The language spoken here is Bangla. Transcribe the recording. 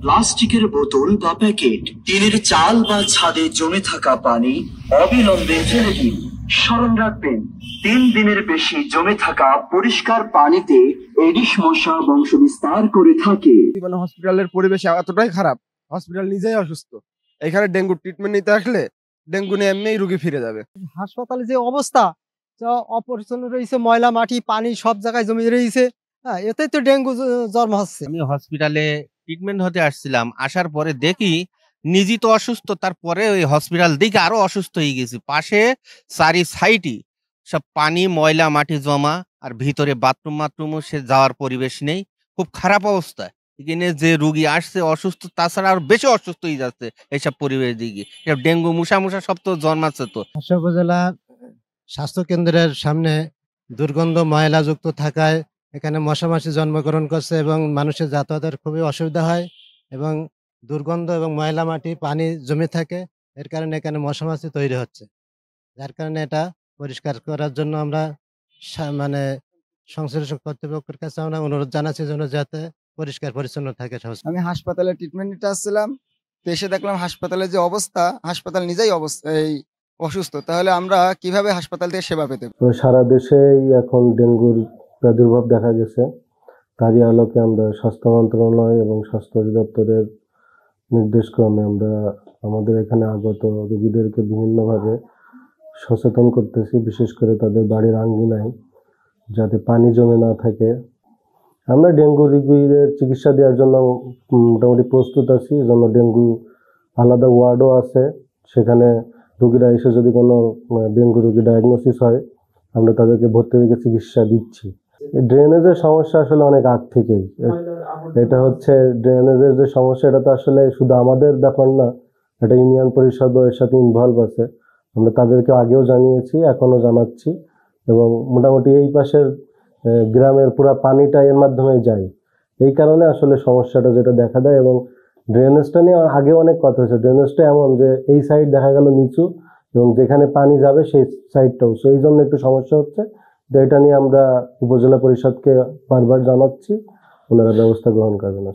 প্লাস্টিকের বোতল বা প্যাকেট, টিনের চাল বা ছাদে জমে থাকা পানি অবিলম্বে ফেলে দিন। স্মরণ রাখবেন, 3 দিনের বেশি জমে থাকা পরিষ্কার পানিতে এডিস মশা বংশ বিস্তার করে থাকে। হসপিটালের পরিবেশ এতটাই খারাপ, হসপিটাল নিজেই অসুস্থ। এখানে ডেঙ্গু ট্রিটমেন্ট নিতে আসলে ডেঙ্গু নিয়ে এমনিই রুগী ফিরে যাবে। হাসপাতালে যে অবস্থা, অপরিচ্ছন্ন রয়েছে, ময়লা মাটি পানি সব জায়গায় জমে রয়েছে। হ্যাঁ, এতেই তো ডেঙ্গু জন্ম হচ্ছে। আমি হসপিটালে ট্রিটমেন্ট হতে আসছিলাম, আসার পরে দেখি নিজে তো অসুস্থ, তারপরে ওই হসপিটাল দেখে আরো অসুস্থ হয়ে গেছি। পাশে চারি সাইডই সব পানি ময়লা মাটি জমা, আর ভিতরে বাথরুম সে যাওয়ার পরিবেশ নেই, খুব খারাপ অবস্থা। এখানে যে রুগী আসছে অসুস্থ, তাছাড়া আরো বেশি অসুস্থ হয়ে যাচ্ছে এইসব পরিবেশ দিকে। ডেঙ্গু মশা সব তো জন্মাচ্ছে। তো হাসা উপজেলা স্বাস্থ্য কেন্দ্রের সামনে দুর্গন্ধ ময়লাযুক্ত থাকায় এখানে মশামাছি জন্মগ্রহণ করছে এবং মানুষের যাতায়াতের খুবই অসুবিধা হয় এবং দুর্গন্ধ এবং ময়লা মাটি পানি জমে থাকে। এর কারণে এখানে মশামাছি তৈরি হচ্ছে, যার কারণে এটা পরিষ্কার করার জন্য আমরা মানে সংশ্লিষ্ট কর্তৃপক্ষের কাছে আমরা অনুরোধ জানাচ্ছি যেন যাতে পরিষ্কার পরিচ্ছন্ন থাকে। আমি হাসপাতালে ট্রিটমেন্ট নিতে আসছিলাম, তো এসে দেখলাম হাসপাতালের যে অবস্থা, হাসপাতাল নিজেই অসুস্থ। তাহলে আমরা কিভাবে হাসপাতাল থেকে সেবা পেতে পারি? তো সারা দেশেই এখন ডেঙ্গুর প্রাদুর্ভাব দেখা গেছে। তারই আলোকে আমরা স্বাস্থ্য মন্ত্রণালয় এবং স্বাস্থ্য অধিদপ্তরের নির্দেশক্রমে আমরা আমাদের এখানে আগত রোগীদেরকে বিভিন্নভাবে সচেতন করতেছি, বিশেষ করে তাদের বাড়ির আঙ্গিনায় যাতে পানি জমে না থাকে। আমরা ডেঙ্গু রোগীদের চিকিৎসা দেওয়ার জন্য মোটামুটি প্রস্তুত আছি। জন্য ডেঙ্গু আলাদা ওয়ার্ডও আছে, সেখানে রোগীরা এসে যদি কোনো ডেঙ্গু রোগী ডায়াগনোসিস হয় আমরা তাদেরকে ভর্তি রেখে চিকিৎসা দিচ্ছি। ড্রেনেজের সমস্যা আসলে অনেক আগ থেকেই, এটা হচ্ছে ড্রেনেজের যে সমস্যা, এটা তো আসলে শুধু আমাদের ব্যাপার না, এটা ইউনিয়ন পরিষদও এর সাথে ইনভলভ আছে। আমরা তাদেরকে আগেও জানিয়েছি, এখনো জানাচ্ছি, এবং মোটামুটি এই পাশের গ্রামের পুরা পানিটা এর মাধ্যমে যায়। এই কারণে আসলে সমস্যাটা যেটা দেখা দেয়। এবং ড্রেনেজটা নিয়ে আগে অনেক কথা হয়েছে। ড্রেনেজটা এমন যে এই সাইড দেখা গেল নিচু এবং যেখানে পানি যাবে সেই সাইডটাও, সেই জন্য একটু সমস্যা হচ্ছে। তো এটা নিয়ে আমরা উপজেলা পরিষদকে বারবার জানাচ্ছি, ওনারা ব্যবস্থা গ্রহণ করবেন।